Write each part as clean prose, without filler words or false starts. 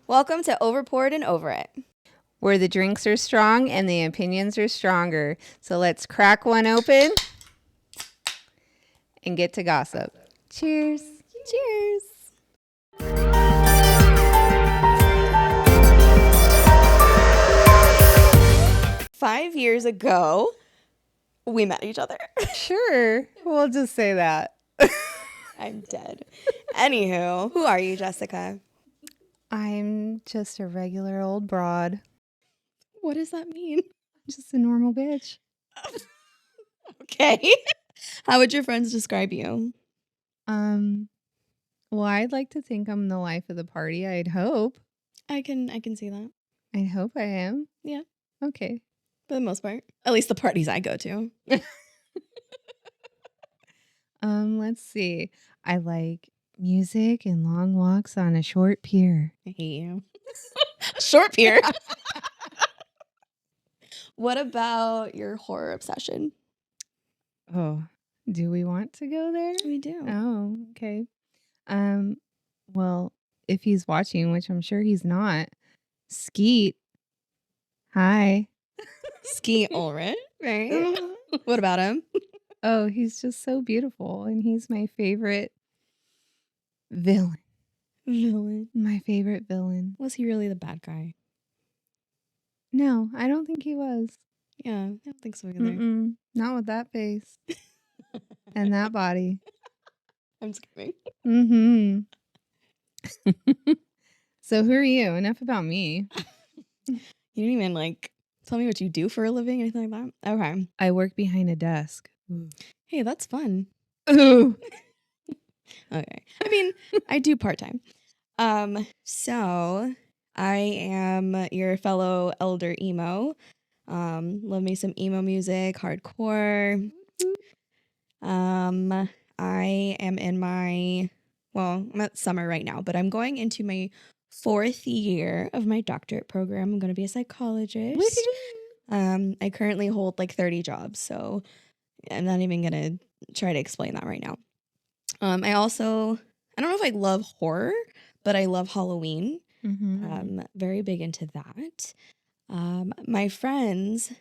Welcome to Overpoured and Over It. Where the drinks are strong and the opinions are stronger. So let's crack one open and get to gossip. Cheers. Cheers. Five years ago, we met each other. Sure. We'll just say that. I'm dead. Anywho, who are you, Jessica? I'm just a regular old broad. What does that mean? Just a normal bitch. Okay. How would your friends describe you? Well, I'd like to think I'm the life of the party. I'd hope. I can see that. I hope I am. Yeah. Okay. For the most part. At least the parties I go to. Let's see. I like music and long walks on a short pier. I hate you. Short pier. What about your horror obsession? Oh, do we want to go there? We do. Oh, okay. Well, if he's watching, which I'm sure he's not, Skeet. Hi. Skeet Ulrich, right? What about him? Oh, he's just so beautiful, and he's my favorite villain. Villain. My favorite villain. Was he really the bad guy? No, I don't think he was. Yeah, I don't think so either. Not with that face and that body. I'm just kidding. Mm-hmm. So who are you? Enough about me. You didn't even tell me what you do for a living, anything like that? Okay. I work behind a desk. Hey, that's fun. Ooh. Okay. I mean, I do part-time. So I am your fellow elder emo. Love me some emo music, hardcore. I am I'm at summer right now, but I'm going into my 4th year of my doctorate program. I'm going to be a psychologist. I currently hold 30 jobs, so I'm not even going to try to explain that right now. I don't know if I love horror, but I love Halloween. Mm-hmm. Very big into that. My friends,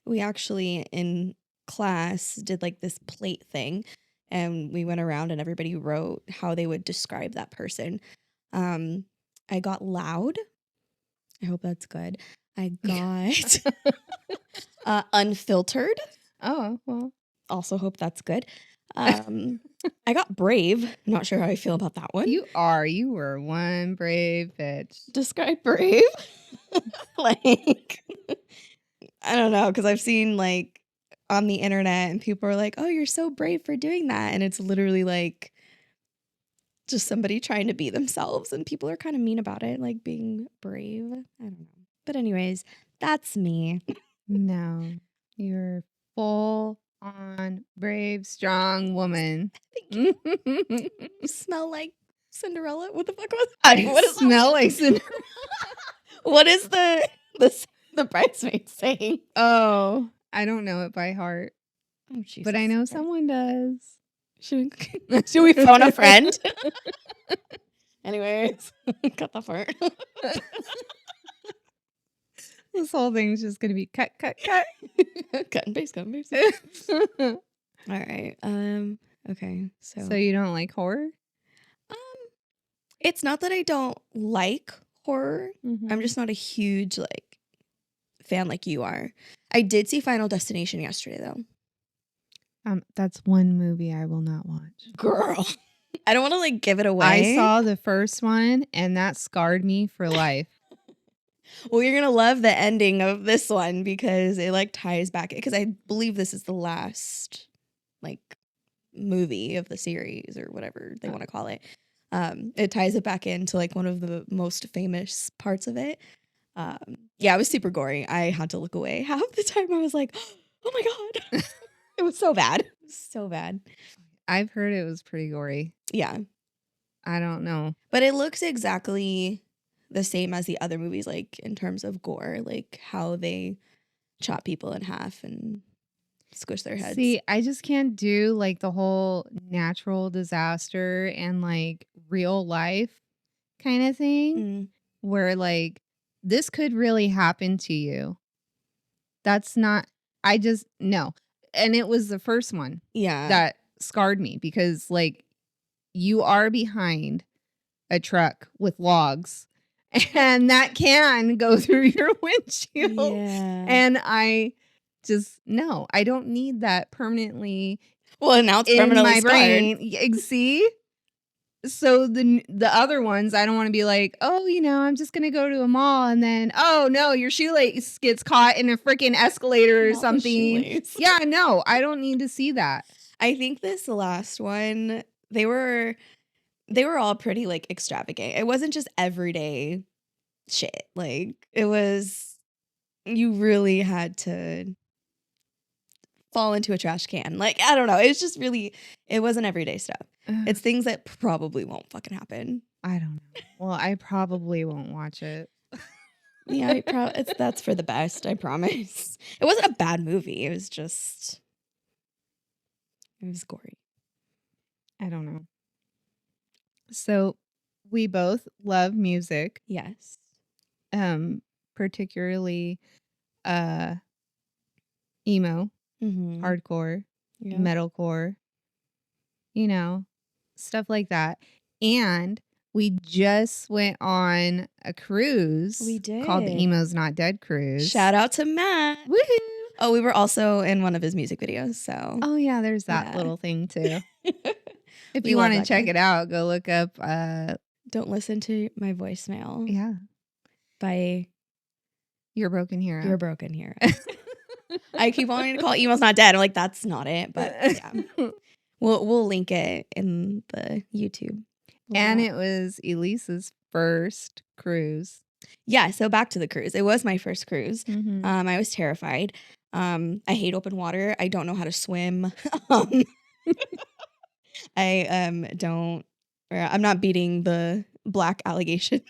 we actually in class did this plate thing, and we went around and everybody wrote how they would describe that person. I got loud. I hope that's good. I got unfiltered. Oh, well. Also hope that's good. I got brave. Not sure how I feel about that one. You were one brave bitch. Describe brave. I don't know, because I've seen on the internet and people are like, oh, you're so brave for doing that. And it's literally just somebody trying to be themselves, and people are kind of mean about it, being brave. I don't know. But anyways, that's me. No, you're full on brave, strong woman. You smell like Cinderella. What the fuck was I smell like Cinderella. What is the bridesmaid saying? Oh, I don't know it by heart. Oh, Jesus. But I know someone does. Should we phone a friend? Anyways, cut the part. This whole thing's just gonna be cut. Cut and paste. All right. Okay. So you don't like horror? It's not that I don't like horror. Mm-hmm. I'm just not a huge fan like you are. I did see Final Destination yesterday though. That's one movie I will not watch. Girl. I don't want to give it away. I saw the first one and that scarred me for life. Well, you're going to love the ending of this one because it ties back, because I believe this is the last movie of the series or whatever they want to call it. It ties it back into one of the most famous parts of it. Yeah, it was super gory. I had to look away. Half the time I was like, oh my God. It was so bad. So bad. I've heard it was pretty gory. Yeah. I don't know. But it looks exactly the same as the other movies, in terms of gore, how they chop people in half and squish their heads. See, I just can't do the whole natural disaster and real life kind of thing. where like this could really happen to you. That's not, I just, no. And it was the first one Yeah. that scarred me because like you are behind a truck with logs and that can go through your windshield. Yeah. And I just, no, I don't need that permanently Well, now it's in permanently my scarred. brain. See? So the other ones, I don't want to be like, oh, you know, I'm just gonna go to a mall and then, oh no, your shoelace gets caught in a freaking escalator or Not the something. shoelace. Yeah, no, I don't need to see that. I think this last one, they were all pretty like extravagant. It wasn't just everyday shit. Like it was, you really had to fall into a trash can. Like, I don't know. It was just really, it wasn't everyday stuff. It's things that probably won't fucking happen. I don't know. Well, I probably won't watch it. Yeah, that's for the best, I promise. It wasn't a bad movie. It was just, it was gory. I don't know. So we both love music. Yes. Particularly emo, Mm-hmm. hardcore, Yep. metalcore, you know, stuff like that. And we just went on a cruise. We did. Called the Emo's Not Dead Cruise. Shout out to Matt. Woohoo! Oh, we were also in one of his music videos, so. Oh yeah, there's that Yeah. little thing too. If We you love want to that check guy. it out, go look up Don't Listen to My Voicemail yeah, by Your Broken Hero. Your Broken Hero. I keep wanting to call it Emo's Not Dead. I'm like, that's not it, but yeah. We'll link it in the YouTube. And it was Elise's first cruise. Yeah, so back to the cruise. It was my first cruise. Mm-hmm. I was terrified. I hate open water. I don't know how to swim. I don't, or I'm not beating the black allegations.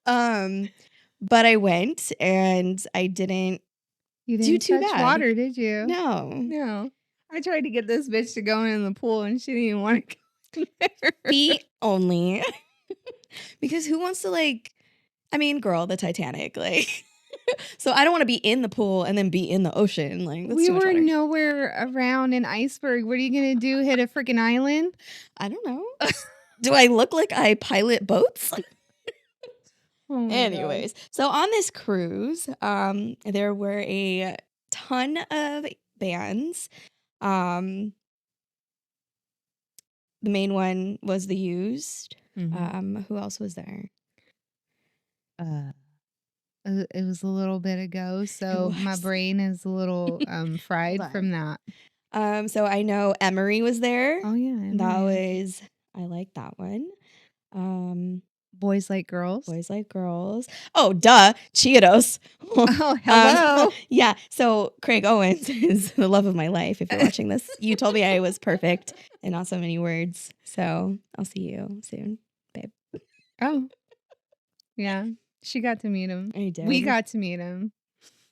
But I went and I didn't You do didn't too touch bad. water, did you? No. I tried to get this bitch to go in the pool and she didn't even want to go there. Feet only. Because who wants to like, I mean, girl, the Titanic, like. So I don't want to be in the pool and then be in the ocean. Like that's We too much were water. nowhere around an iceberg. What are you gonna do? Hit a freaking island? I don't know. Do I look like I pilot boats? Oh my Anyways, so on this cruise, there were a ton of bands. The main one was The Used. God. Who else was there? It was a little bit ago, so my was. brain is a little fried Hold from that. So I know Emery was there. Oh yeah, That Emery. was, I like that one. Boys Like Girls. Boys Like Girls. Oh, duh. Cheetos. Oh, hello. Yeah. So Craig Owens is the love of my life. If you're watching this, you told me I was perfect and not so many words. So I'll see you soon, babe. Oh, yeah. She got to meet him. I did. We got to meet him.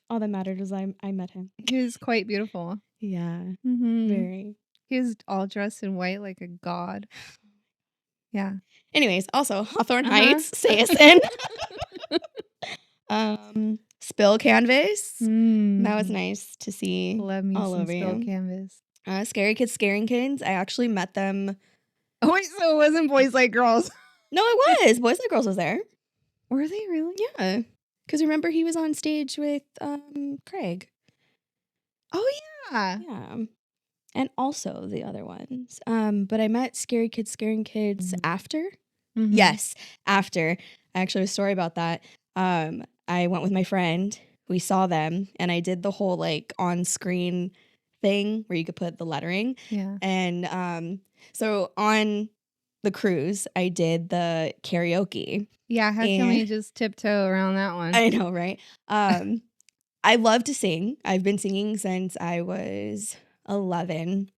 All that mattered was I met him. He was quite beautiful. Yeah. Mm-hmm. Very. He was all dressed in white like a god. Yeah. Anyways, also Hawthorne Heights, say us in. Spill Canvas. That was nice to see. Love me all some over Spill you. Canvas. Scary Kids Scaring Kids. I actually met them. Oh wait, so it wasn't Boys Like Girls. No, it was. Boys Like Girls was there. Were they really? Yeah. Because remember he was on stage with Craig. Oh yeah. Yeah. And also the other ones. But I met Scary Kids Scaring Kids after. Mm-hmm. Yes, after. I actually have a story about that. I went with my friend. We saw them and I did the whole like on screen thing where you could put the lettering. Yeah. And so on the cruise, I did the karaoke. Yeah, how can we just tiptoe around that one? I know, right? I love to sing. I've been singing since I was 11,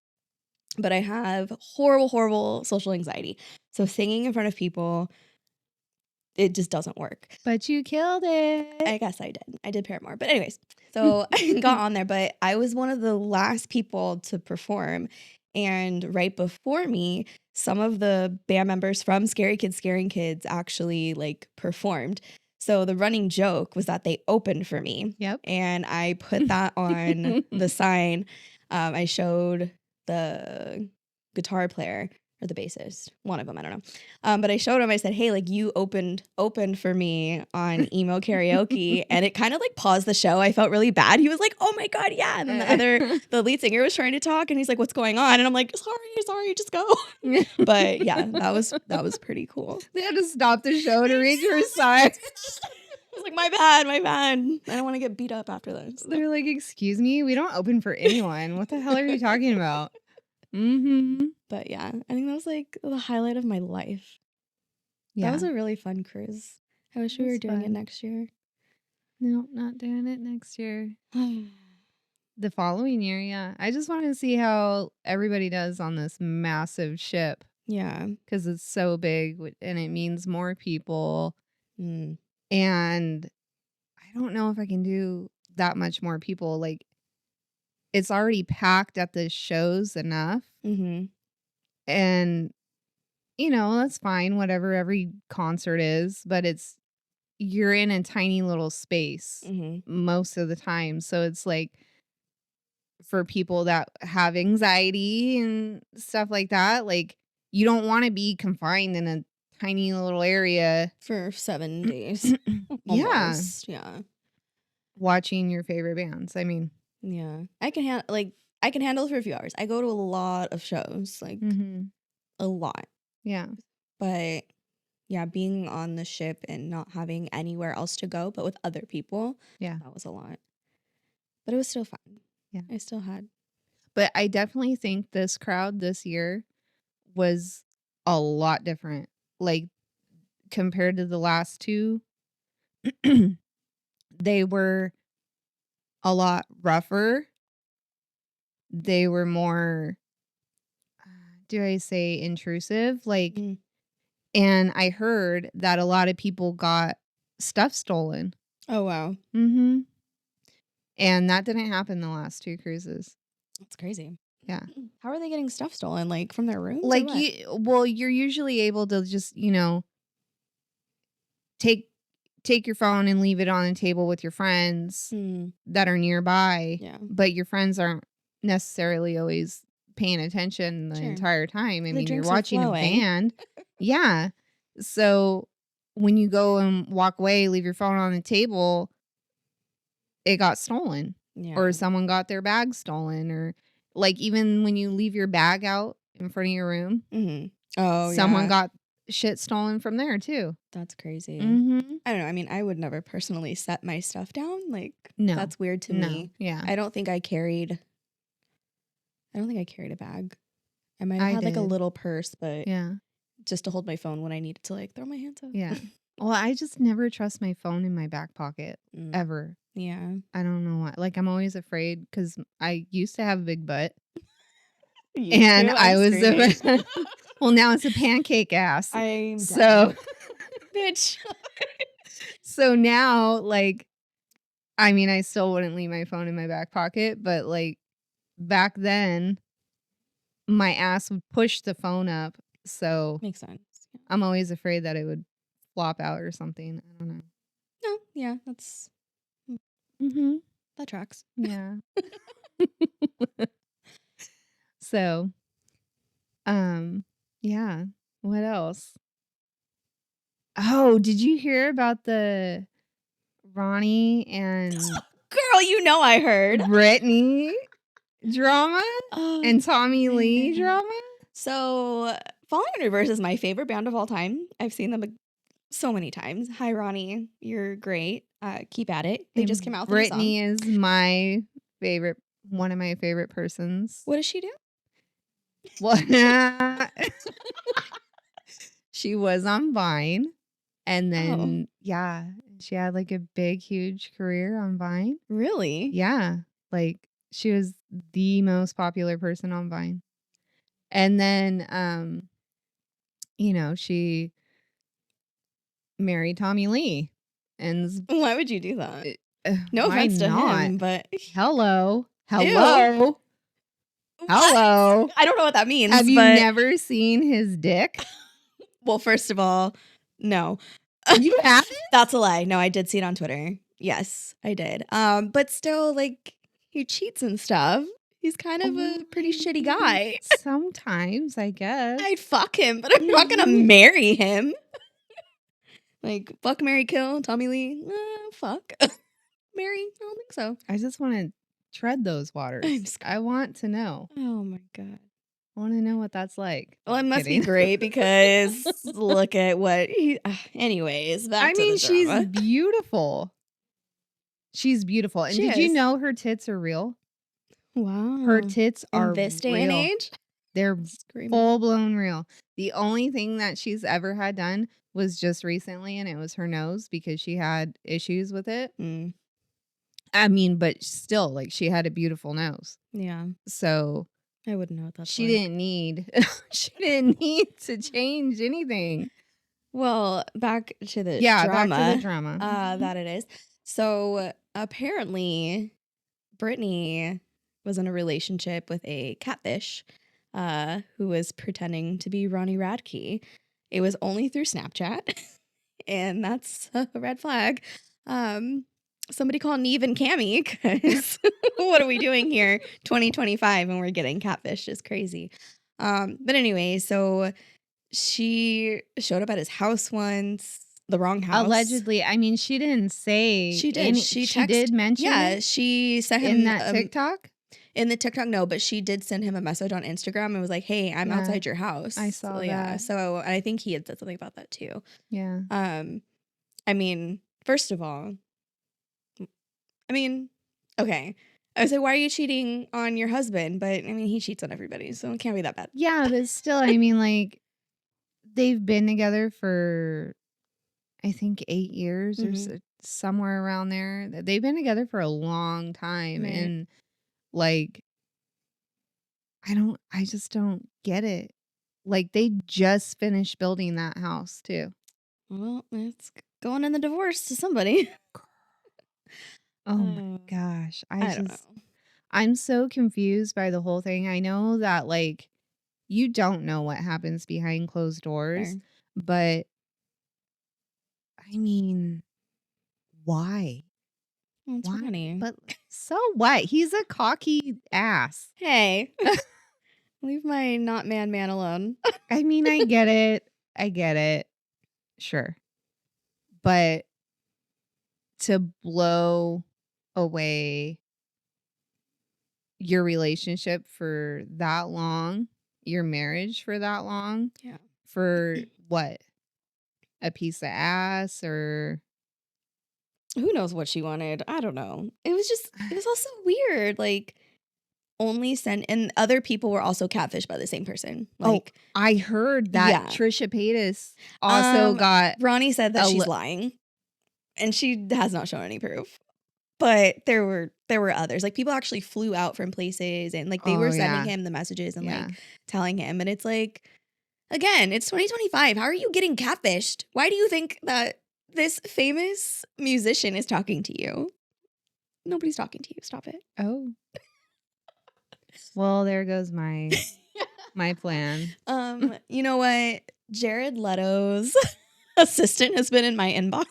but I have horrible social anxiety. So singing in front of people, it just doesn't work. But you killed it. I guess I did. I did Paramore. But anyways, so I got on there, but I was one of the last people to perform. And right before me, some of the band members from Scary Kids Scaring Kids actually like performed. So the running joke was that they opened for me. Yep. And I put that on the sign. I showed the guitar player or the bassist, one of them, I don't know. But I showed him, I said, hey, like you opened for me on emo karaoke. And it kind of like paused the show. I felt really bad. He was like, oh my God, yeah. And then the lead singer was trying to talk and he's like, what's going on? And I'm like, sorry, just go. But yeah, that was pretty cool. They had to stop the show to read your sign. I was like, my bad. I don't want to get beat up after this. They're like, excuse me, we don't open for anyone. What the hell are you talking about? Mm-hmm. But yeah, I think that was like the highlight of my life. Yeah. That was a really fun cruise. I wish we were doing it fun. next year. No, not doing it next year. The following year, yeah. I just want to see how everybody does on this massive ship. Yeah. Because it's so big and it means more people. Mm. And I don't know if I can do that much more people. Like, it's already packed at the shows enough. Mm-hmm. And, you know, that's fine, whatever every concert is. But you're in a tiny little space most of the time. So it's like, for people that have anxiety and stuff like that, like, you don't want to be confined in a tiny little area for 7 days. Yeah. Yeah. Watching your favorite bands. I mean, yeah. I can handle it for a few hours. I go to a lot of shows, like a lot. Yeah. But yeah, being on the ship and not having anywhere else to go but with other people, yeah, that was a lot. But it was still fun. Yeah. I still had. But I definitely think this crowd this year was a lot different. Like, compared to the last two, they were a lot rougher. They were more, do I say intrusive? Like, and I heard that a lot of people got stuff stolen. Oh, wow. Mm-hmm. And that didn't happen the last two cruises. That's crazy. Yeah. How are they getting stuff stolen? Like from their rooms? Like you're usually able to just, you know, take your phone and leave it on the table with your friends that are nearby. Yeah. But your friends aren't necessarily always paying attention the entire time. I mean, you're watching a band. Yeah. So when you go and walk away, leave your phone on the table, it got stolen. Yeah. Or someone got their bag stolen. Or like even when you leave your bag out in front of your room, someone got shit stolen from there too. That's crazy. I don't know. I mean, I would never personally set my stuff down. Like, no, that's weird to me. Yeah. I don't think I carried a bag. I might have had like a little purse, but yeah, just to hold my phone when I needed to like throw my hands up. Yeah. Well, I just never trust my phone in my back pocket ever. Yeah. I don't know why. Like, I'm always afraid because I used to have a big butt. And I was well, now it's a pancake ass. So bitch. So now, like, I mean, I still wouldn't leave my phone in my back pocket, but like back then my ass would push the phone up. So makes sense. Yeah. I'm always afraid that it would flop out or something. I don't know. No, yeah, that's that tracks. Yeah. So, yeah. What else? Oh, did you hear about the Ronnie and girl? You know I heard Brittany drama and Tommy Lee drama. So, Falling in Reverse is my favorite band of all time. I've seen them so many times. Hi, Ronnie, you're great. Keep at it. They just came out with Brittany is my favorite, one of my favorite persons. What does she do? Well, she was on Vine, and then she had like a big, huge career on Vine. Really? Yeah, like she was the most popular person on Vine, and then you know, she married Tommy Lee, and why would you do that? No offense to him, but hello. Ew. Hello. I don't know what that means. Have you never seen his dick? Well, first of all, no. You haven't? That's a lie. No, I did see it on Twitter. Yes, I did. But still, like, he cheats and stuff. He's kind of a pretty shitty guy. Sometimes, I guess. I'd fuck him, but I'm not gonna marry him. Like, fuck, marry, kill, Tommy Lee. Fuck. Marry? I don't think so. I just want to tread those waters. I want to know. Oh my God. I want to know what that's like. Well, it must be great because look at what he. Anyways, back to the drama. She's beautiful. She's beautiful. And did you know her tits are real? Wow. Her tits are in this day and age? They're full blown real. The only thing that she's ever had done was just recently, and it was her nose because she had issues with it. I mean, but still, like, she had a beautiful nose. Yeah. So I wouldn't know what that's she didn't need to change anything. Well, back to the drama. Back to the drama. That it is. So apparently Brittany was in a relationship with a catfish who was pretending to be Ronnie Radke. It was only through Snapchat, and that's a red flag. Somebody call Neve and Cammy, because what are we doing here? 2025, and we're getting catfish is crazy. But anyway, so she showed up at his house once, the wrong house. Allegedly. I mean, she didn't say. She did. She did mention. Yeah, she sent him in that TikTok. In the TikTok, no, but she did send him a message on Instagram and was like, "Hey, I'm outside your house." I saw that. Yeah, so I think he had said something about that too. Yeah. I mean, first of all, okay. I was like, why are you cheating on your husband? But I mean, he cheats on everybody, so it can't be that bad. Yeah, but still, I mean, like, they've been together for, I think, 8 years or somewhere around there. They've been together for a long time, and like, I just don't get it. Like, they just finished building that house too. Well, it's going in the divorce to somebody. Oh my gosh. I don't know. I'm so confused by the whole thing. I know that, like, you don't know what happens behind closed doors, but I mean, why? Well, it's funny. But so what? He's a cocky ass. Hey, leave my not man alone. I mean, I get it. Sure. But to blow away your relationship for that long, your marriage for that long, for what? A piece of ass, or who knows what she wanted? I don't know. It was also weird. Like, only send, and other people were also catfished by the same person. Like, I heard that Trisha Paytas also got. Ronnie said that she's lying, and she has not shown any proof. But there were others. Like, people actually flew out from places, and like they were sending him the messages and like telling him. And it's like, again, it's 2025. How are you getting catfished? Why do you think that this famous musician is talking to you? Nobody's talking to you. Stop it. Oh. Well, there goes my plan. You know what? Jared Leto's assistant has been in my inbox.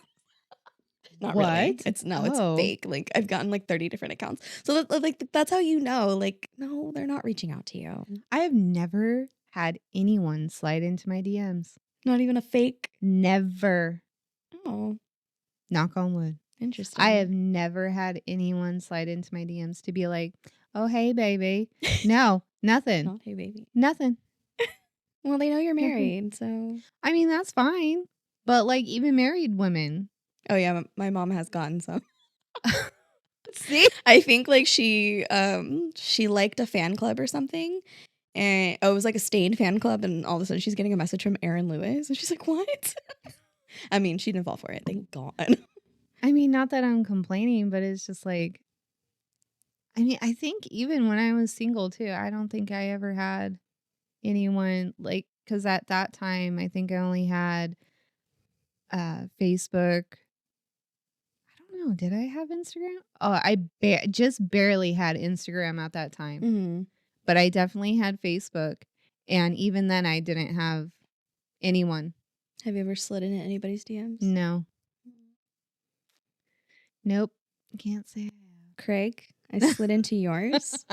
Not what? Really. It's fake. Like, I've gotten like 30 different accounts. So that's how you know. Like, no, they're not reaching out to you. I have never had anyone slide into my DMs. Not even a fake? Never. Oh. Knock on wood. Interesting. I have never had anyone slide into my DMs to be like, "Oh, hey, baby." No, nothing. Not hey, baby. Nothing. Well, they know you're married, so. I mean, that's fine. But like, even married women. Oh yeah, my mom has gotten some. See, I think like she liked a fan club or something, and it was like a Stain fan club, and all of a sudden she's getting a message from Aaron Lewis, and she's like, "What?" I mean, she didn't fall for it. Thank God. I mean, not that I'm complaining, but it's just like, I mean, I think even when I was single too, I don't think I ever had anyone like, because at that time I think I only had Facebook. No, did I have Instagram? Oh, I just barely had Instagram at that time. but I definitely had Facebook. And even then, I didn't have anyone. Have you ever slid into anybody's DMs? No. Nope. Can't say I have. Craig, I slid into yours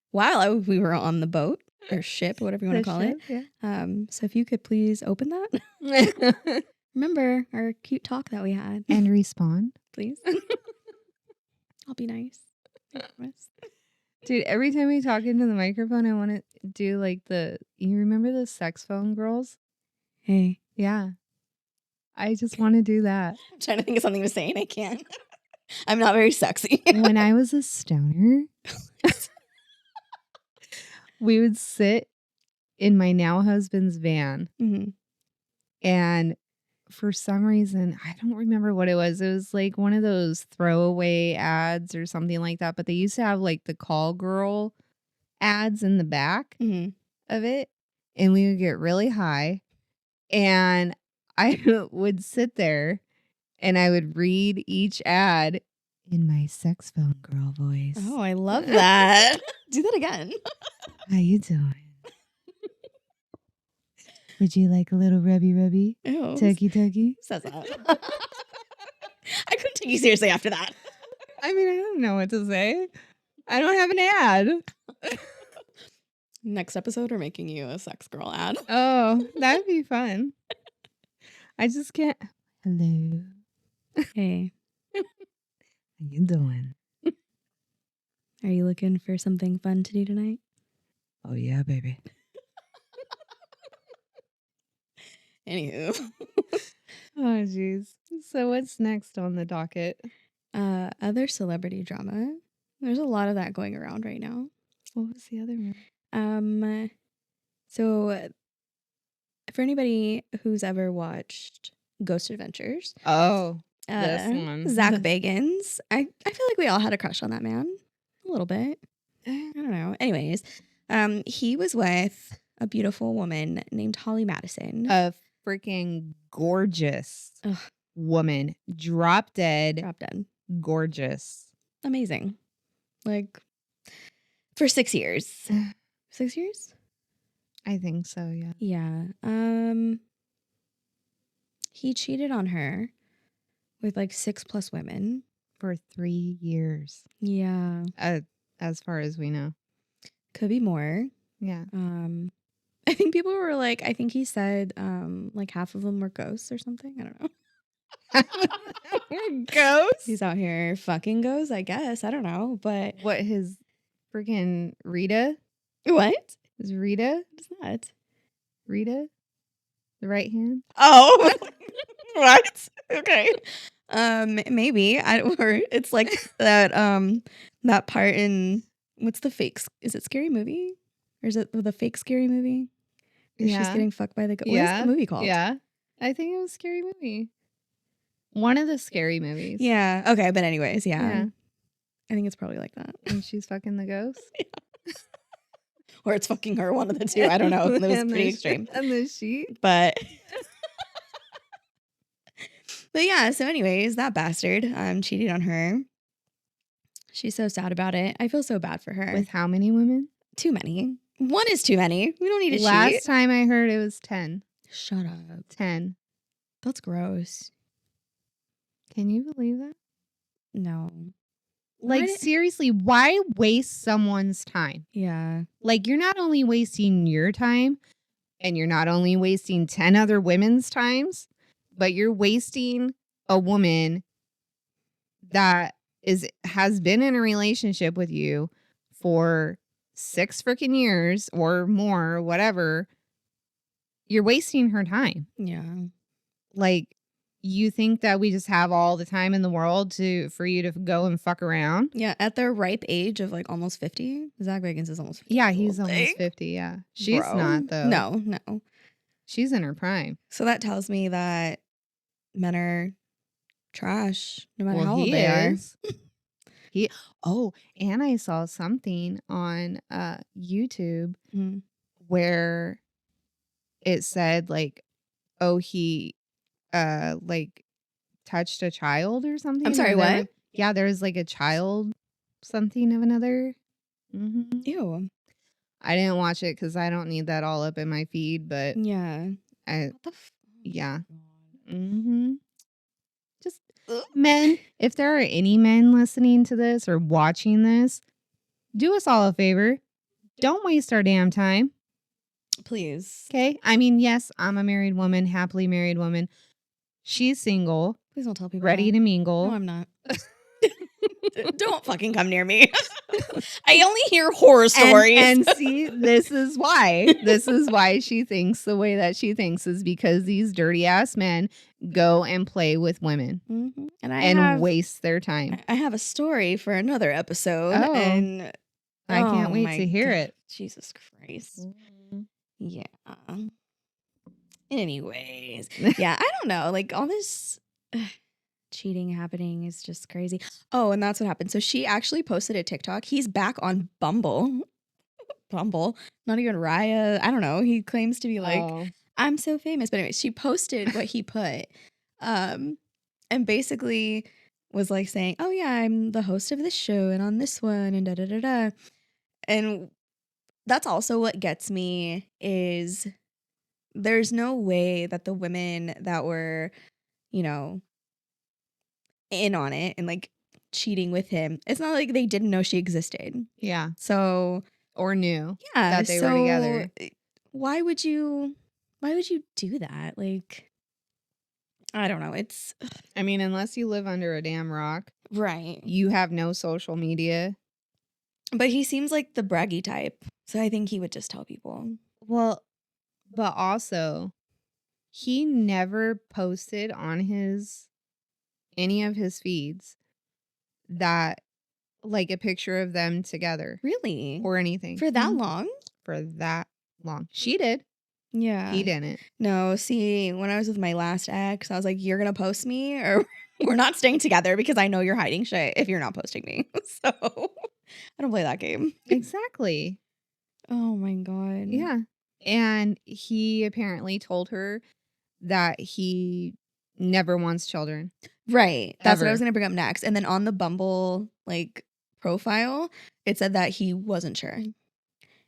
while we were on the boat or ship, whatever you want to call it. Yeah. So if you could please open that. Remember our cute talk that we had. And respond. Please. I'll be nice. I promise. Dude, every time we talk into the microphone, I want to do like you remember the sex phone girls? Hey. Yeah. I just want to do that. I'm trying to think of something to say and I can't. I'm not very sexy. When I was a stoner, we would sit in my now husband's van. Mm-hmm. And for some reason, I don't remember what it was. It was like one of those throwaway ads or something like that. But they used to have like the call girl ads in the back of it. And we would get really high. And I would sit there and I would read each ad in my sex phone girl voice. Oh, I love that. Do that again. How you doing? Would you like a little rubby? Ew. Tuggy? Says that. I couldn't take you seriously after that. I mean, I don't know what to say. I don't have an ad. Next episode, we're making you a sex girl ad. Oh, that'd be fun. I just can't. Hello. Hey. How you doing? Are you looking for something fun to do tonight? Oh, yeah, baby. Anywho. Oh, jeez. So what's next on the docket? Other celebrity drama. There's a lot of that going around right now. What was the other one? So for anybody who's ever watched Ghost Adventures. Oh, this one. Zach Bagans. I feel like we all had a crush on that man. A little bit. I don't know. Anyways, he was with a beautiful woman named Holly Madison. A freaking gorgeous woman. Drop dead. Gorgeous. Amazing. Like, for 6 years. 6 years? I think so, yeah. Yeah. He cheated on her with like 6+ women. For 3 years. Yeah. As far as we know. Could be more. Yeah. I think people were like, I think he said like half of them were ghosts or something. I don't know. Ghosts? He's out here fucking ghosts, I guess. I don't know. But what, his freaking Rita? What? Is Rita? What's that? Rita? The right hand? Oh. What? Okay. Maybe. Or it's like that part in what's the fake? Is it Scary Movie? Or is it the fake Scary Movie? Where she's getting fucked by the ghost. Yeah. What is the movie called? Yeah. I think it was Scary Movie. One of the scary movies. Yeah. Okay. But anyways, yeah. I think it's probably like that. And she's fucking the ghost? Yeah. Or it's fucking her, one of the two. I don't know. It was pretty extreme. And the sheet. But yeah, so anyways, that bastard cheated on her. She's so sad about it. I feel so bad for her. With how many women? Too many. One is too many. We don't need to cheat. Last time I heard it was 10. Shut up. 10. That's gross. Can you believe that? No. Like, seriously, why waste someone's time? Yeah. Like, you're not only wasting your time, and you're not only wasting 10 other women's times, but you're wasting a woman that has been in a relationship with you for 6 freaking years or more, whatever. You're wasting her time. Yeah. Like, you think that we just have all the time in the world for you to go and fuck around? Yeah, at their ripe age of like almost 50. Zach Bagans is almost 50. Yeah, he's almost 50, yeah. She's not, though. No. She's in her prime. So that tells me that men are trash no matter how old they are. And I saw something on YouTube where it said like, he like touched a child or something. I'm sorry, what? Yeah, there was like a child something of another. Ew. I didn't watch it because I don't need that all up in my feed, but yeah. What the yeah. Mm-hmm. Just men, if there are any men listening to this or watching this, do us all a favor. Don't waste our damn time. Please. Okay? I mean, yes, I'm a married woman, happily married woman. She's single. Please don't tell people ready that. to mingle. No, I'm not. Don't fucking come near me. I only hear horror stories. And see, this is why. This is why she thinks the way that she thinks is because these dirty ass men go and play with women and waste their time. I have a story for another episode. Oh, and I can't wait to hear it. Jesus Christ. Yeah. Anyways. Yeah, I don't know. Like all this cheating happening is just crazy. Oh, and that's what happened. So she actually posted a TikTok. He's back on Bumble. Not even Raya. I don't know. He claims to be like, I'm so famous. But anyway, she posted what he put. And basically was like saying, oh yeah, I'm the host of this show and on this one and da da da da. And that's also what gets me is there's no way that the women that were, you know, in on it and like cheating with him, it's not like they didn't know she existed. Yeah. So or knew that they were together. Why would you do that? Like, I don't know. I mean, unless you live under a damn rock. Right. You have no social media. But he seems like the braggy type. So I think he would just tell people. Well, but also he never posted on any of his feeds that like a picture of them together. Really? Or anything. For that long? For that long. She did. Yeah. He didn't. No, see, when I was with my last ex, I was like, you're going to post me or we're not staying together because I know you're hiding shit if you're not posting me. So I don't play that game. Exactly. Oh my God. Yeah. And he apparently told her that he never wants children. Right. That's what I was going to bring up next. And then on the Bumble like profile, it said that he wasn't sure.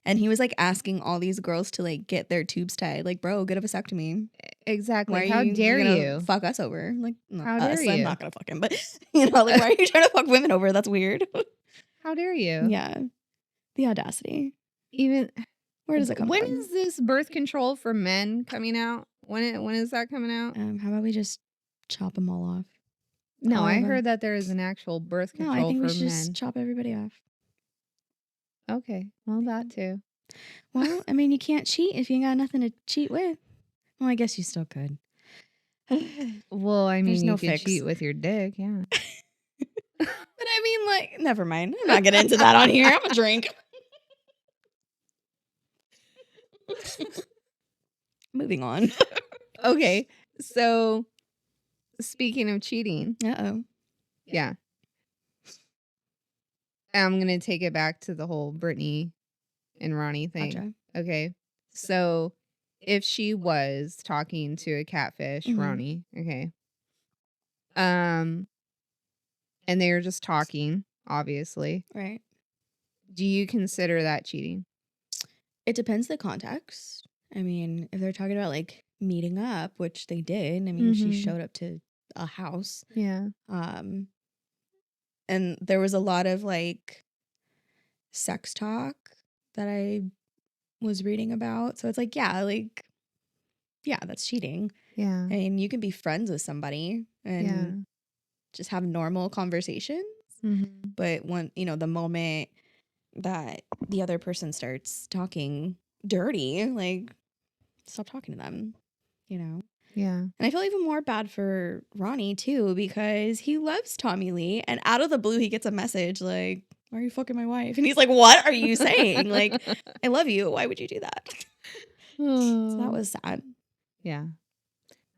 And he was like asking all these girls to like get their tubes tied. Like, bro, get a vasectomy. Exactly. How dare you fuck us over? Like, how dare you? I'm not gonna fuck him, but you know, like, why are you trying to fuck women over? That's weird. How dare you? Yeah, the audacity. Even where does it come from? When is this birth control for men coming out? When is that coming out? How about we just chop them all off? No, I heard that there is an actual birth control for men. No, I think we should just chop everybody off. Okay, well, that too. Well, I mean, you can't cheat if you ain't got nothing to cheat with. Well, I guess you still could. Well, I mean, you could cheat with your dick, yeah. But I mean, like, never mind. I'm not getting into that on here. I'm gonna drink. Moving on. Okay, so speaking of cheating. Uh-oh. Yeah. I'm going to take it back to the whole Brittany and Ronnie thing. Gotcha. Okay. So if she was talking to a catfish, Ronnie, okay. And they were just talking, obviously. Right. Do you consider that cheating? It depends the context. I mean, if they're talking about like meeting up, which they did, I mean, she showed up to a house. Yeah. And there was a lot of like sex talk that I was reading about. So it's like, yeah, that's cheating. Yeah. I mean, you can be friends with somebody and just have normal conversations. But when, the moment that the other person starts talking dirty, like, stop talking to them, Yeah. And I feel even more bad for Ronnie too, because he loves Tommy Lee, and out of the blue he gets a message like, why are you fucking my wife? And he's like, what are you saying? Like, I love you. Why would you do that? So that was sad. Yeah.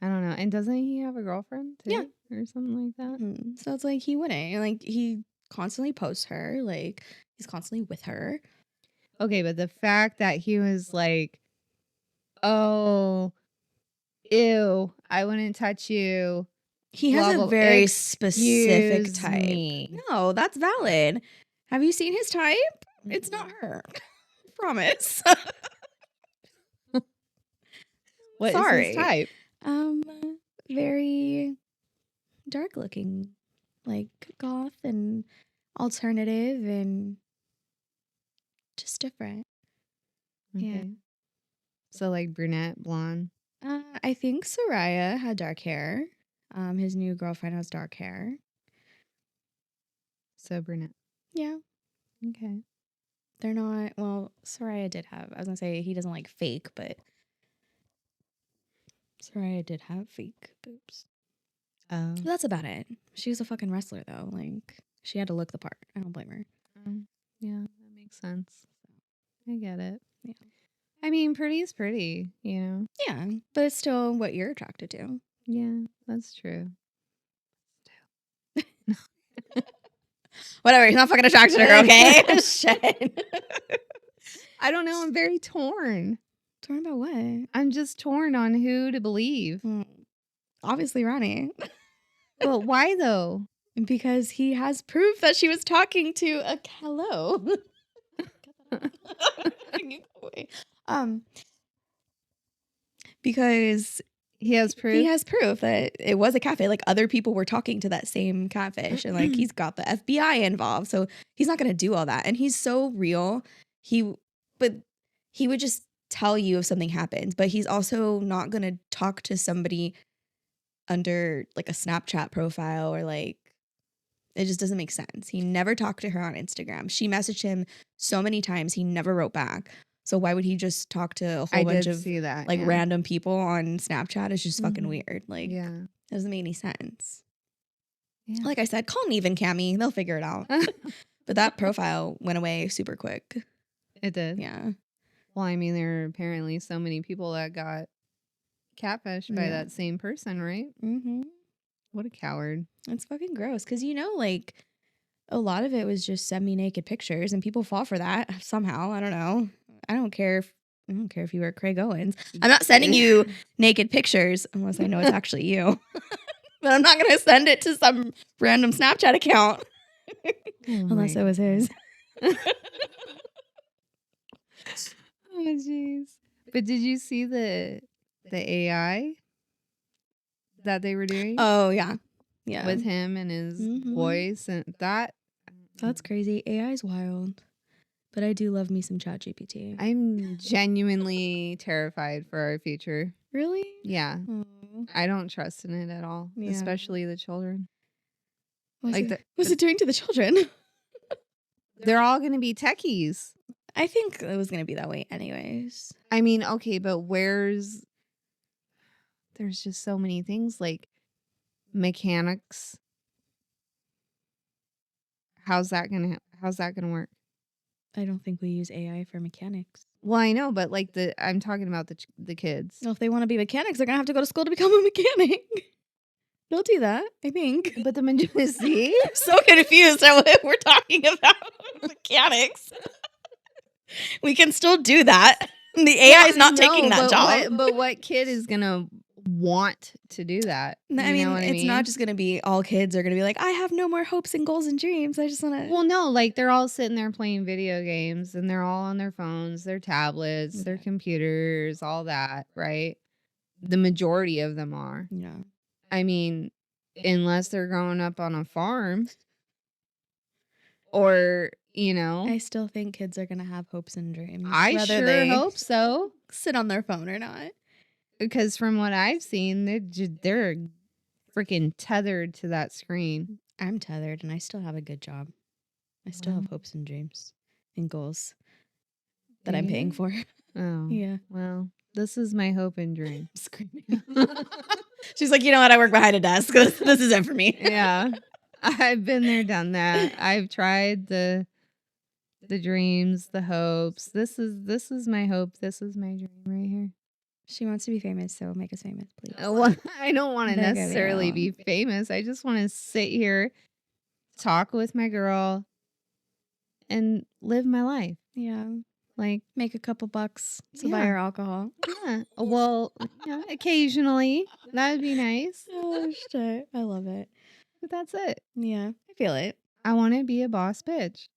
I don't know. And doesn't he have a girlfriend too? Yeah. Or something like that? So it's like he wouldn't. Like, he constantly posts her. Like, he's constantly with her. Okay, but the fact that he was like, oh, ew, I wouldn't touch you. He has a very specific type. No, that's valid. Have you seen his type? It's not her. promise. What Sorry. is his type? Very dark looking, like goth and alternative and just different. Okay. Yeah. So like brunette, blonde. I think Soraya had dark hair. His new girlfriend has dark hair. So brunette. Yeah. Okay. They're not, well, Soraya did have, I was gonna say he doesn't like fake, but Soraya did have fake boobs. Oh. But that's about it. She was a fucking wrestler though. Like, she had to look the part. I don't blame her. Yeah, that makes sense. I get it. Yeah. I mean, pretty is pretty, you know? Yeah, but it's still what you're attracted to. Yeah, that's true. Whatever, he's not fucking attracted to her, okay? Shit. I don't know. I'm very torn. Torn about what? I'm just torn on who to believe. Obviously, Ronnie. But why though? Because he has proof that she was talking to a hello. Because he has proof. He has proof that it was a catfish. Like, other people were talking to that same catfish, and like he's got the FBI involved, so he's not gonna do all that. And he's so real. But he would just tell you if something happens, but he's also not gonna talk to somebody under like a Snapchat profile or like, it just doesn't make sense. He never talked to her on Instagram. She messaged him so many times. He never wrote back. So why would he just talk to a whole bunch of random people on Snapchat? It's just fucking weird. Like, it doesn't make any sense. Yeah. Like I said, call Neve and Cammie. They'll figure it out. But that profile went away super quick. It did? Yeah. Well, I mean, there are apparently so many people that got catfished by that same person, right? Mm-hmm. What a coward. It's fucking gross. Because, you know, like, a lot of it was just semi-naked pictures, and people fall for that somehow. I don't know. I don't care if you were Craig Owens. I'm not sending you naked pictures unless I know it's actually you. But I'm not going to send it to some random Snapchat account. Unless it was his. Oh, jeez. But did you see the AI that they were doing? Oh, yeah. Yeah. With him and his voice, and that's crazy. AI is wild. But I do love me some ChatGPT. I'm genuinely terrified for our future. Really? Yeah. I don't trust in it at all, especially the children. What's it doing to the children? They're all going to be techies. I think it was going to be that way anyways. I mean, okay, but there's just so many things like mechanics. How's that going to work? I don't think we use AI for mechanics. Well, I know, but like I'm talking about the kids. Well, if they want to be mechanics, they're going to have to go to school to become a mechanic. They'll do that, I think. But the majority, I'm so confused at what we're talking about mechanics. We can still do that. The AI is not taking that job. But what kid is going to want to do that? I mean, it's not just going to be all kids are going to be like, I have no more hopes and goals and dreams. I just want to. Well, no, like they're all sitting there playing video games and they're all on their phones, their tablets, their computers, all that, right? The majority of them are. Yeah. I mean, unless they're growing up on a farm or, you know. I still think kids are going to have hopes and dreams. I sure hope so. Sit on their phone or not. Because from what I've seen, they're freaking tethered to that screen. I'm tethered and I still have a good job. I still have hopes and dreams and goals that I'm paying for. Oh. Yeah. Well, this is my hope and dream. Screaming. She's like, you know what? I work behind a desk. This is it for me. Yeah. I've been there, done that. I've tried the dreams, the hopes. This is my hope. This is my dream right here. She wants to be famous, so make us famous, please. Well, I don't want to necessarily be famous. I just want to sit here, talk with my girl, and live my life. Yeah. Like, make a couple bucks to buy her alcohol. Yeah. Well, occasionally. That would be nice. Oh, shit. I love it. But that's it. Yeah. I feel it. I want to be a boss bitch.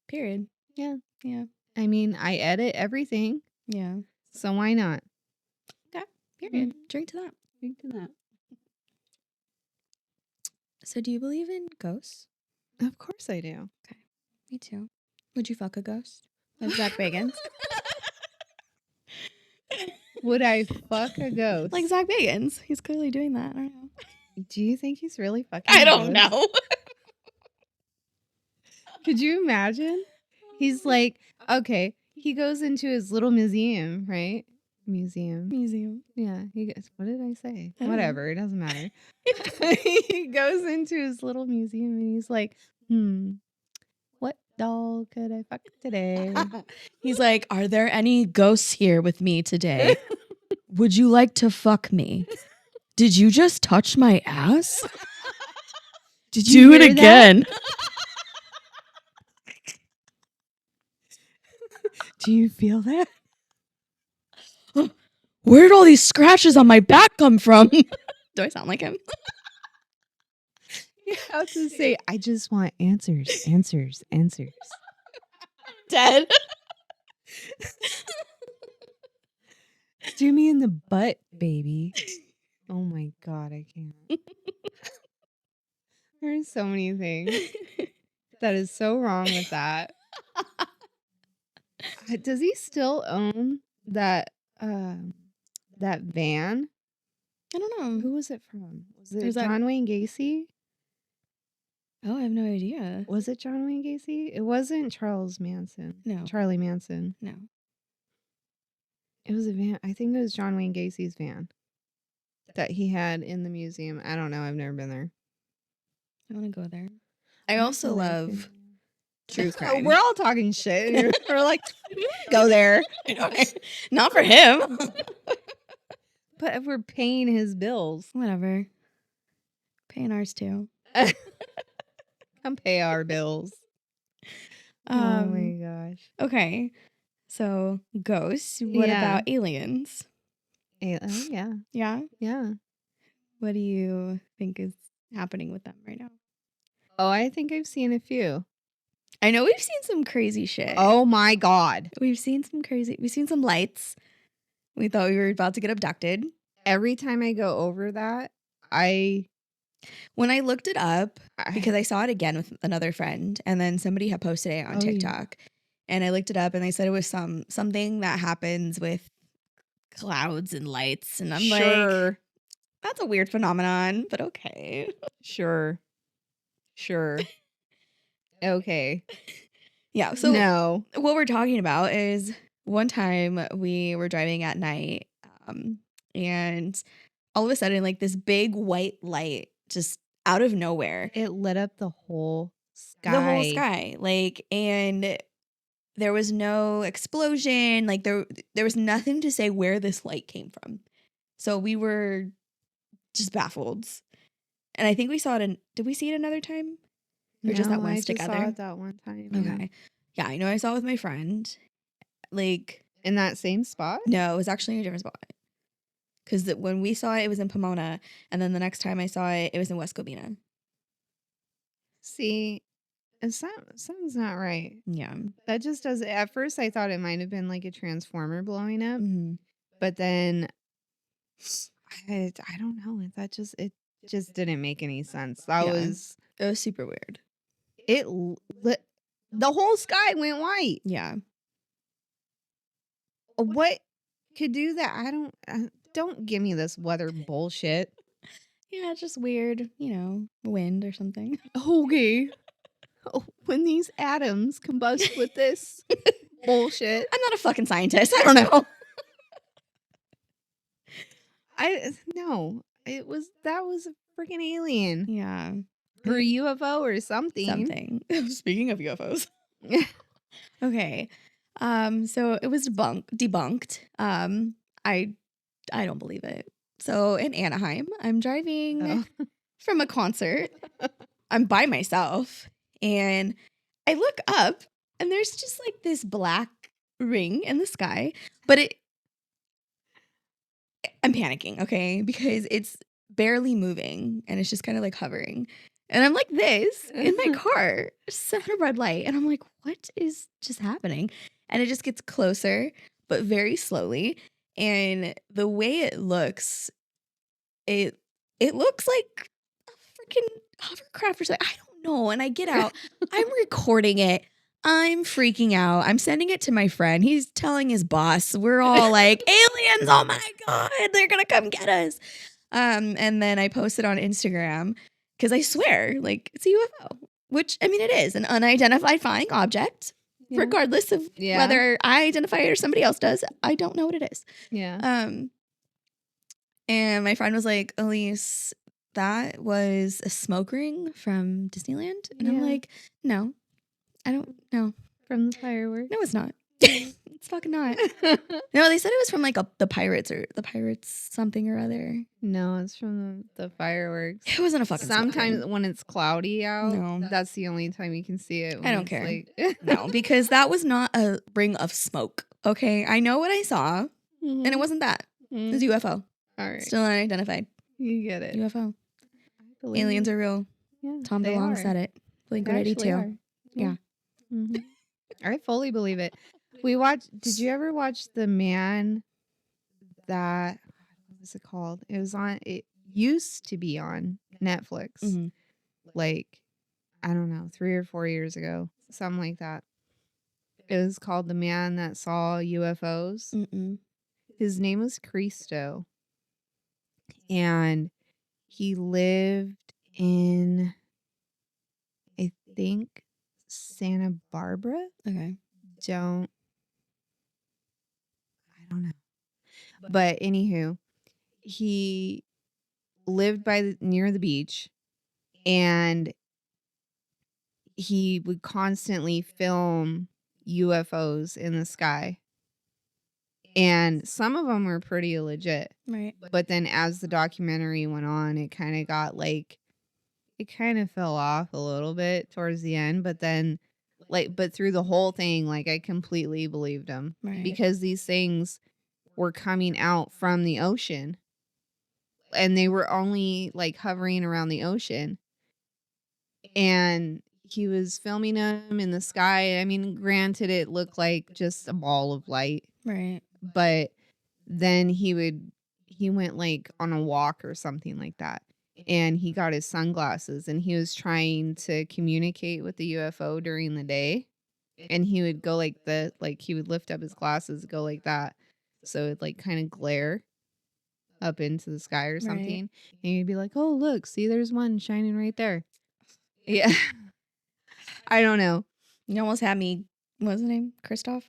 Period. Yeah. Yeah. I mean, I edit everything. Yeah. So why not? Okay. Period. Drink to that. Drink to that. So do you believe in ghosts? Of course I do. Okay. Me too. Would you fuck a ghost? Like Zach Bagans? Would I fuck a ghost? Like Zach Bagans. He's clearly doing that. I don't know. Do you think he's really fucking I don't know. Could you imagine? He's like, okay, he goes into his little museum, right? Museum. Yeah. He goes, what did I say? Whatever. It doesn't matter. He goes into his little museum and he's like, what doll could I fuck today? He's like, are there any ghosts here with me today? Would you like to fuck me? Did you just touch my ass? Did you do it again? Do you feel that? Where did all these scratches on my back come from? Do I sound like him? You have to say, I just want answers. Dead. Do me in the butt, baby. Oh my God, I can't. There's so many things that is so wrong with that. Does he still own that that van? I don't know. Who was it from? Was it John Wayne Gacy? Oh, I have no idea. Was it John Wayne Gacy? It wasn't Charles Manson. No. Charlie Manson. No. It was a van. I think it was John Wayne Gacy's van that he had in the museum. I don't know. I've never been there. I want to go there. I also love true crime. We're all talking shit. We're like, go there. Not for him. But if we're paying his bills. Whatever. Paying ours too. Come pay our bills. Oh my gosh. Okay. So ghosts. What about aliens? Yeah. Yeah? Yeah. What do you think is happening with them right now? Oh, I think I've seen a few. I know we've seen some crazy shit. Oh my God. We've seen some lights. We thought we were about to get abducted. Every time I go over that, when I looked it up, because I saw it again with another friend, and then somebody had posted it on TikTok, and I looked it up, and they said it was something that happens with clouds and lights, and I'm like, that's a weird phenomenon, but okay. Sure. Okay. Yeah. So no, what we're talking about is one time we were driving at night, and all of a sudden, like this big white light just out of nowhere, it lit up the whole sky. Like, and there was no explosion. Like there was nothing to say where this light came from. So we were just baffled. And I think we saw it did we see it another time? Or just that one stick together? I saw it that one time. Okay. Yeah, I know I saw it with my friend. Like in that same spot? No, it was actually in a different spot. Because when we saw it, it was in Pomona. And then the next time I saw it, it was in West Covina. See, something's not right. Yeah. That just does. At first, I thought it might have been like a transformer blowing up. Mm-hmm. But then, I don't know. It just didn't make any sense. It was super weird. It lit, the whole sky went white. Yeah. What could do that? Don't give me this weather bullshit. Yeah, it's just weird, wind or something. Okay. When these atoms combust with this bullshit. I'm not a fucking scientist. I don't know. No. That was a freaking alien. Yeah. Or a UFO or something. Speaking of UFOs. Okay. So it was debunked. I don't believe it. So in Anaheim, I'm driving from a concert. I'm by myself, and I look up, and there's just like this black ring in the sky, but I'm panicking, okay, because it's barely moving, and it's just kind of like hovering. And I'm like this in my car, set a red light. And I'm like, what is just happening? And it just gets closer, but very slowly. And the way it looks, it looks like a freaking hovercraft or something. I don't know. And I get out, I'm recording it. I'm freaking out. I'm sending it to my friend. He's telling his boss. We're all like, aliens, oh my God, they're gonna come get us. And then I posted on Instagram because I swear, like, it's a UFO, which, I mean, it is an unidentified flying object, regardless of whether I identify it or somebody else does. I don't know what it is. Yeah. And my friend was like, Elise, that was a smoke ring from Disneyland. And I'm like, no, I don't know. From the fireworks? No, it's not. It's fucking not. No, they said it was from like the Pirates or the Pirates something or other. No, it's from the fireworks. It wasn't a fucking Sometimes when it's cloudy out, no, that's the only time you can see it. I don't care. Like... No, because that was not a ring of smoke. Okay, I know what I saw, and it wasn't that. It was UFO. All right, still unidentified. You get it. UFO. Aliens are real. Yeah, Tom DeLonge said it. Blink-182. Yeah. Mm-hmm. I fully believe it. We watched. Did you ever watch The Man that? What was it called? It was on. It used to be on Netflix. Mm-hmm. Like, I don't know, 3 or 4 years ago, something like that. It was called The Man That Saw UFOs. Mm-mm. His name was Cristo, and he lived in, I think, Santa Barbara. Okay. I don't know. But anywho, he lived near the beach, and he would constantly film UFOs in the sky. And some of them were pretty legit. Right. But then as the documentary went on, it kind of got like, it kind of fell off a little bit towards the end. But then, but through the whole thing, like, I completely believed him. Right. Because these things were coming out from the ocean. And they were only like hovering around the ocean. And he was filming them in the sky. I mean, granted, it looked like just a ball of light. Right. But then he went like on a walk or something like that. And he got his sunglasses, and he was trying to communicate with the UFO during the day. And he would go like he would lift up his glasses, go like that. So it'd like kind of glare up into the sky or something. Right. And you'd be like, oh, look, see, there's one shining right there. Yeah. I don't know. You almost had me. What was his name? Christoph?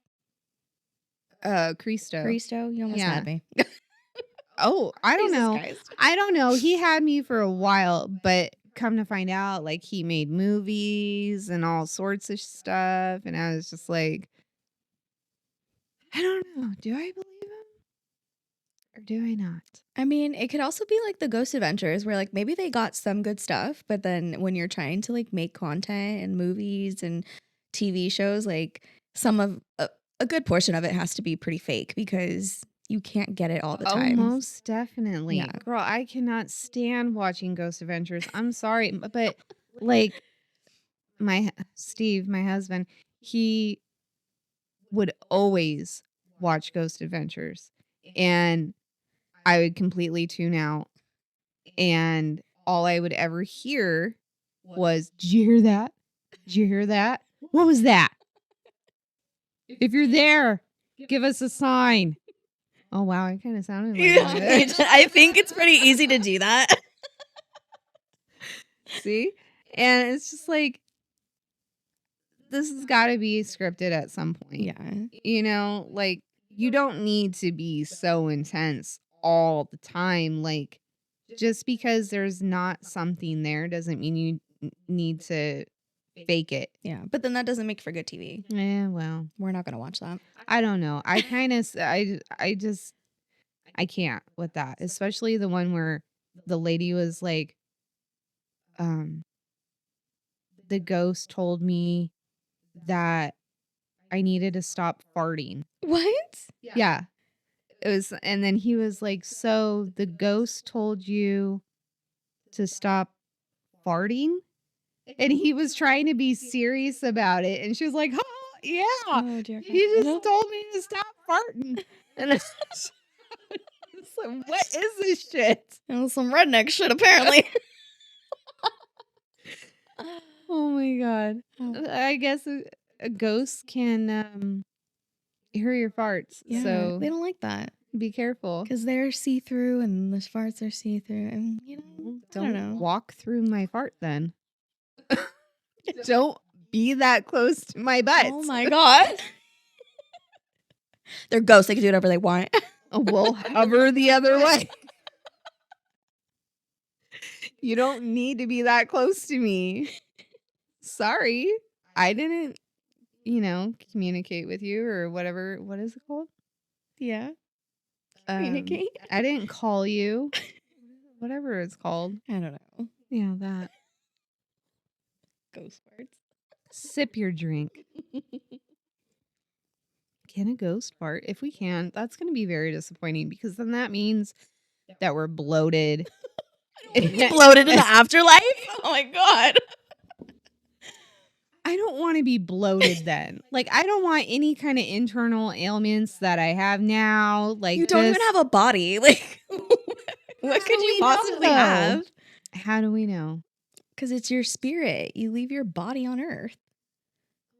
Cristo. You almost had me. Oh, I don't know. Christ. I don't know. He had me for a while, but come to find out, like, he made movies and all sorts of stuff. And I was just like, I don't know. Do I believe him? Or do I not? I mean, it could also be like the Ghost Adventures where, like, maybe they got some good stuff, but then when you're trying to, like, make content and movies and TV shows, like, some of a good portion of it has to be pretty fake because you can't get it all the time. Oh, most definitely. Yeah. Girl, I cannot stand watching Ghost Adventures. I'm sorry, but like Steve, my husband, he would always watch Ghost Adventures, and I would completely tune out, and all I would ever hear was, "Did you hear that? Did you hear that? What was that? If you're there, give us a sign." Oh, wow. I kind of sounded like that. I think it's pretty easy to do that. See? And it's just like, this has got to be scripted at some point. Yeah. You know, like, you don't need to be so intense all the time. Like, just because there's not something there doesn't mean you need to fake it. Yeah. But then that doesn't make for good TV. Yeah, well. We're not going to watch that. I don't know. I kind of, I can't with that. Especially the one where the lady was like, the ghost told me that I needed to stop farting. What? Yeah. It was, and then he was like, so the ghost told you to stop farting, and he was trying to be serious about it, and she was like, "Oh yeah, Oh, dear God. he just told me to stop farting," and I was like, "What is this shit?" It was some redneck shit, apparently. Oh my God. Oh. I guess a ghost can hear your farts. Yeah, So they don't like that be careful. because they're see-through and the farts are see-through. And, you know, I don't know. Walk through my fart then. Don't be that close to my butt. Oh my God. They're ghosts. They can do whatever they want. We'll hover the other way. You don't need to be that close to me. Sorry. I didn't, communicate with you or whatever. What is it called? Yeah. Communicate. I didn't call you. Whatever it's called. I don't know. Yeah, that. Ghost farts. Sip your drink. Can a ghost fart? If we can, that's going to be very disappointing because then that means that we're bloated. Bloated in the afterlife? Oh my God. I don't want to be bloated then. Like, I don't want any kind of internal ailments that I have now. Like, you don't even have a body. Like, what could you possibly have? How do we know? Because it's your spirit. You leave your body on Earth.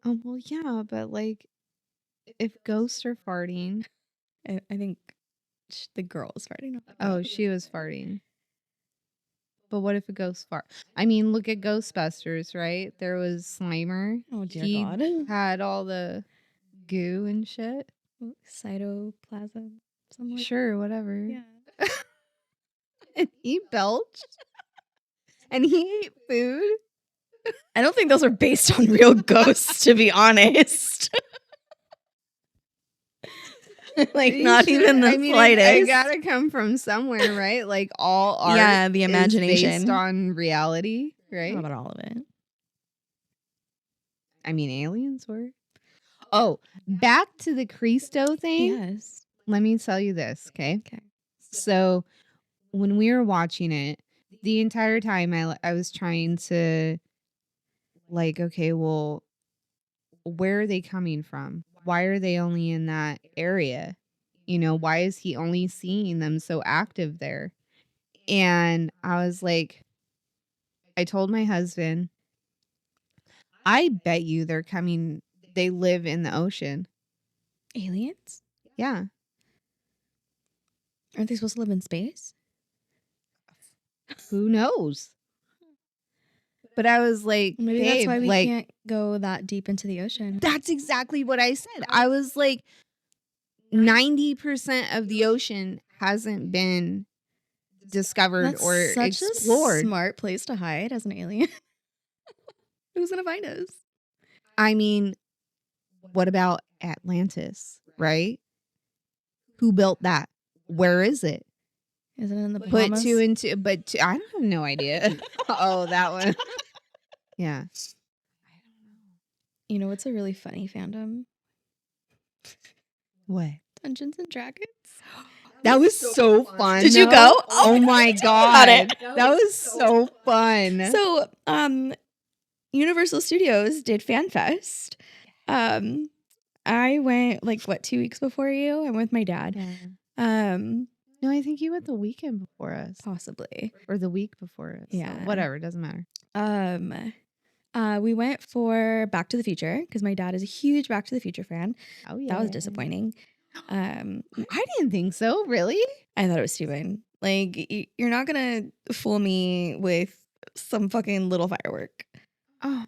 Oh, well, yeah, but like, if ghosts are farting. I think the girl was farting. Oh, she was farting. But what if a ghost fart? I mean, look at Ghostbusters, right? There was Slimer. Oh, dear God. Had all the goo and shit. Cytoplasm. Something like Sure, whatever. Yeah. And he belched. And he ate food. I don't think those are based on real ghosts, to be honest. Like, not even the slightest. It gotta come from somewhere, right? Like, all art the imagination is based on reality, right? Not about all of it. I mean, aliens were. Oh, back to the Cristo thing. Yes. Let me tell you this, okay? Okay. So, when we were watching it, the entire time I was trying to, like, okay, well, where are they coming from? Why are they only in that area? Why is he only seeing them so active there? And I was like, I told my husband, I bet you they live in the ocean. Aliens? Yeah. Aren't they supposed to live in space? Who knows? But I was like, maybe babe, that's why we can't go that deep into the ocean. That's exactly what I said. I was like, 90% of the ocean hasn't been discovered or explored. Such a smart place to hide as an alien. Who's gonna find us? I mean, what about Atlantis, right? Who built that? Where is it? Is it in the Bahamas? Put two and two, I don't have no idea. Oh, that one. Yeah. You know what's a really funny fandom? What? Dungeons and Dragons. That was so fun. Did you go? Oh my God. That was so fun. So, Universal Studios did FanFest. I went 2 weeks before you. I went with my dad. Yeah. No, I think you went the weekend before us. Possibly. Or the week before us. Yeah. So whatever, it doesn't matter. We went for Back to the Future because my dad is a huge Back to the Future fan. Oh yeah. That was disappointing. I didn't think so, really. I thought it was stupid. Like, you're not gonna fool me with some fucking little firework. Oh,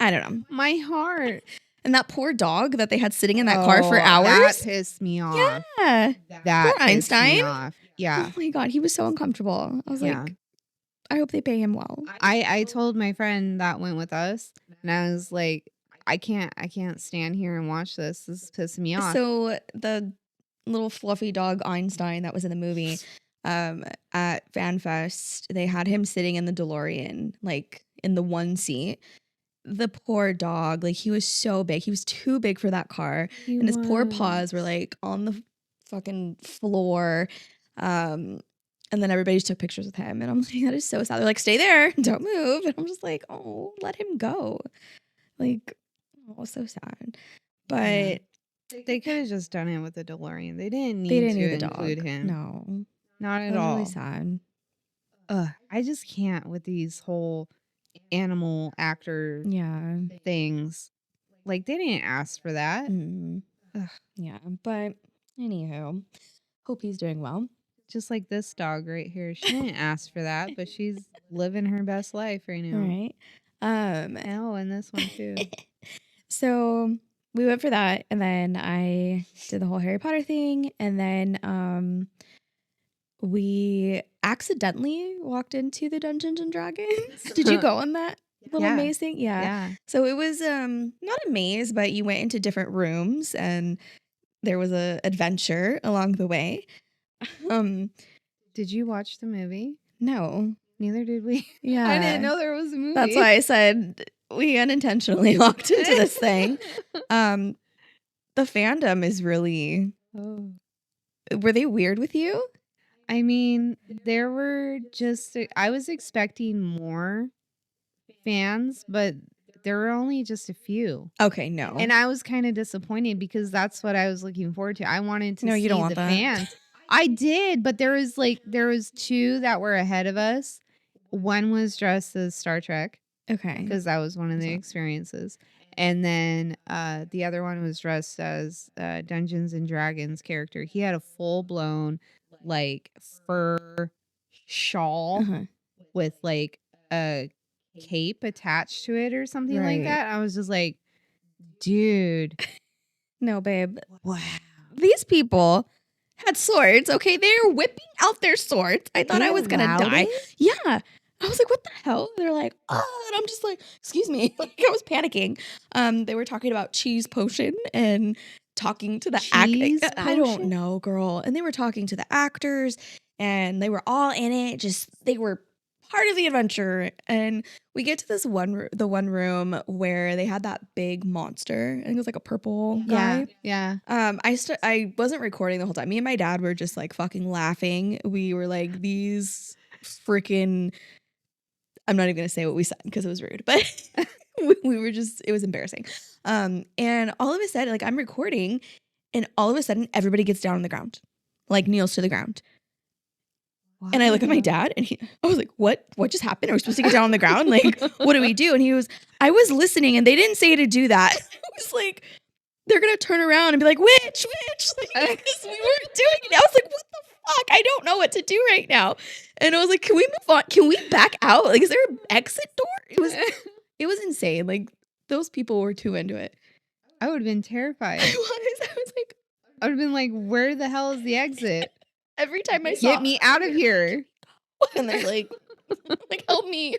I don't know. my heart. And that poor dog that they had sitting in that car for hours. That pissed me off. Yeah. That poor Einstein. Pissed me off. Yeah. Oh my God, he was so uncomfortable. I was like, I hope they pay him well. I told my friend that went with us, and I was like, I can't stand here and watch this. This is pissing me off. So the little fluffy dog Einstein that was in the movie, at FanFest, they had him sitting in the DeLorean, like in the one seat. The poor dog, like, he was so big. He was too big for that car. And his poor paws were like on the fucking floor. And then everybody just took pictures with him. And I'm like, that is so sad. They're like, stay there. Don't move. And I'm just like, oh, let him go. Like, oh, so sad. But they could have just done it with the DeLorean. They didn't need to include him. No. Not at all. Really sad. I just can't with these whole animal actor things. Like, they didn't ask for that. Yeah. But anywho, hope he's doing well. Just like this dog right here. She didn't ask for that, but she's living her best life right now. Right. And this one too. So we went for that, and then I did the whole Harry Potter thing, and then we accidentally walked into the Dungeons and Dragons. Did you go on that little maze thing? Yeah. So it was not a maze, but you went into different rooms, and there was a adventure along the way. Did you watch the movie? No. Neither did we. Yeah. I didn't know there was a movie. That's why I said we unintentionally walked into this thing. The fandom is really... Oh. Were they weird with you? I mean, there were just... I was expecting more fans, but there were only just a few. Okay, no. And I was kind of disappointed because that's what I was looking forward to. I wanted to see the fans. I did, but there was two that were ahead of us. One was dressed as Star Trek. Okay. Because that was one of the experiences. And then the other one was dressed as Dungeons and Dragons character. He had a full-blown, like, fur shawl with, like, a cape attached to it or something like that. I was just like, dude. No, babe. Wow. These people had swords, okay? They were whipping out their swords. I thought I was going to die. Yeah. I was like, what the hell? They're like, oh, and I'm just like, excuse me. Like, I was panicking. They were talking about cheese potion and talking to the actors. I don't know, girl. And they were talking to the actors and they were all in it. Just, they were part of the adventure. And we get to this the one room where they had that big monster. I think it was like a purple guy. Yeah. I wasn't recording the whole time. Me and my dad were just like fucking laughing. We were like, these freaking... I'm not even going to say what we said because it was rude, but we were just, it was embarrassing. And all of a sudden, like, I'm recording and all of a sudden everybody gets down on the ground, like kneels to the ground. Wow. And I look at my dad and I was like, what just happened? Are we supposed to get down on the ground? Like, what do we do? And he was, I was listening and they didn't say to do that. I was like, they're going to turn around and be like, witch, like, because we weren't doing it. I was like, what the fuck? I don't know what to do right now. And I was like, can we move on? Can we back out? Like, is there an exit door? It was insane. Like, those people were too into it. I would have been terrified. I was like, I would have been like, where the hell is the exit? Every time I saw, get me out of here. And they're like, help me.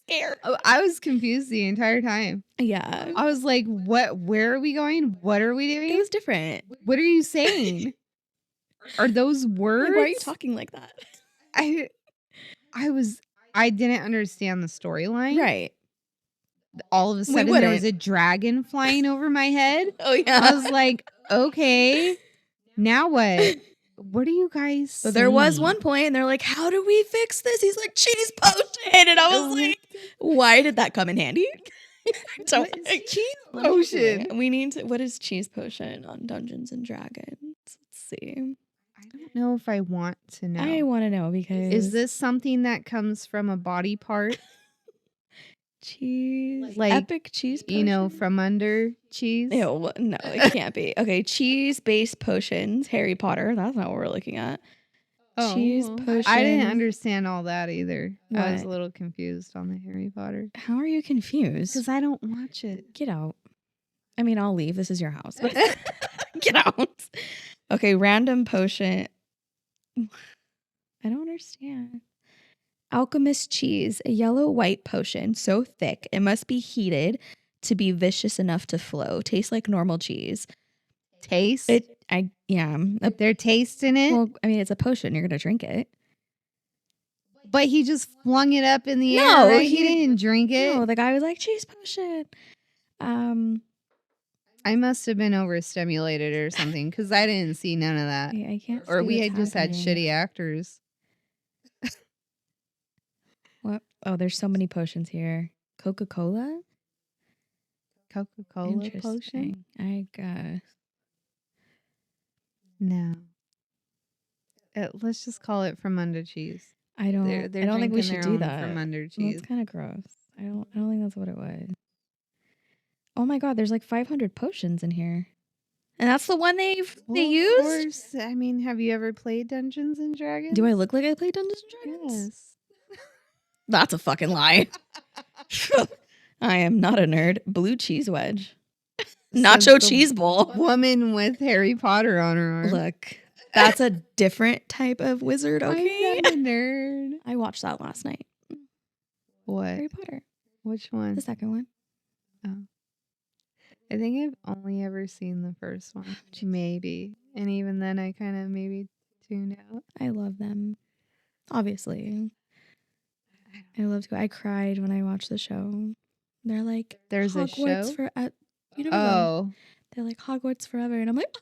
Scared. Oh, I was confused the entire time. Yeah. I was like, what? Where are we going? What are we doing? It was different. What are you saying? Are those words? Like, why are you talking like that? I didn't understand the storyline. Right. All of a sudden there was a dragon flying over my head. Oh yeah. I was like, okay, now what? What are you guys saying? So there was one point and they're like, how do we fix this? He's like, cheese potion. And I was like, why did that come in handy? Cheese potion. We need to, what is cheese potion on Dungeons and Dragons? Let's see. I don't know if I want to know. I want to know because... Is this something that comes from a body part? Cheese? Like epic cheese potion? You know, from under cheese? Ew, no, it can't be. Okay, cheese-based potions, Harry Potter. That's not what we're looking at. Oh, cheese potions. I didn't understand all that either. What? I was a little confused on the Harry Potter. How are you confused? Because I don't watch it. Get out. I mean, I'll leave. This is your house. Get out. Okay, random potion. I don't understand. Alchemist cheese, a yellow-white potion, so thick it must be heated to be vicious enough to flow. Tastes like normal cheese. Taste? Yeah. They're tasting it? Well, I mean, it's a potion. You're going to drink it. But he just flung it up in the air, right? He didn't drink it. No, the guy was like, cheese potion. I must have been overstimulated or something because I didn't see none of that. I can't. Or we had just had shitty actors. Oh, there's so many potions here. Coca-Cola? Coca-Cola potion? I guess. No. Let's just call it from under cheese. I don't think we should do that. From under cheese. That's kind of gross. I don't think that's what it was. Oh my god, there's like 500 potions in here. And that's the one they used? Of course. I mean, have you ever played Dungeons and Dragons? Do I look like I played Dungeons and Dragons? Yes. That's a fucking lie. I am not a nerd. Blue cheese wedge. Nacho cheese bowl. Woman with Harry Potter on her arm. Look, that's a different type of wizard, okay? I'm not a nerd. I watched that last night. What? Harry Potter. Which one? The second one. Oh. I think I've only ever seen the first one. Maybe. And even then I kind of maybe tuned out. I love them. Obviously. I love to. I cried when I watched the show. They're like, there's Hogwarts a show? You know. Oh. They're like Hogwarts forever. And I'm like,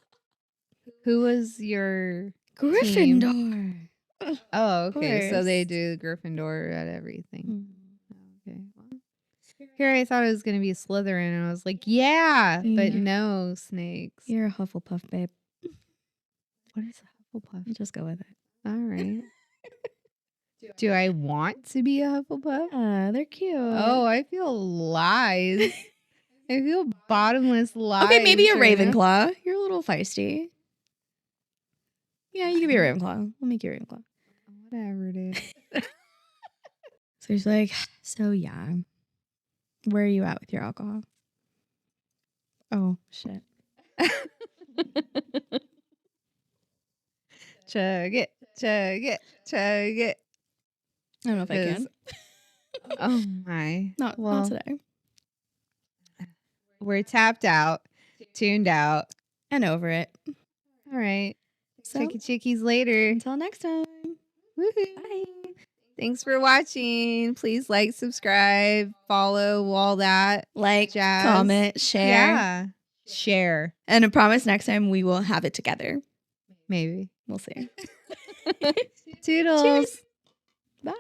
who was your Gryffindor. Team? Oh, okay. So they do Gryffindor at everything. Okay. Well, here I thought it was going to be Slytherin. And I was like, yeah, but no, snakes. You're a Hufflepuff, babe. What is a Hufflepuff? Just go with it. All right. Do I want to be a Hufflepuff? They're cute. Oh, I feel lies. I feel bottomless lies. Okay, maybe a Ravenclaw. You're a little feisty. Yeah, you can be a Ravenclaw. We'll make you a Ravenclaw. Whatever, dude. So he's like, so yeah. Where are you at with your alcohol? Oh, shit. Chug it, chug it, chug it. I don't know if I can. Oh my. Not today. We're tapped out, tuned out. And over it. All right. So, check your chickies later. Until next time. Woohoo. Bye. Thanks for watching. Please like, subscribe, follow, all that. Like, jazz. Comment, share. Yeah. Share. And I promise next time we will have it together. Maybe. We'll see. Toodles. Cheers. Bye.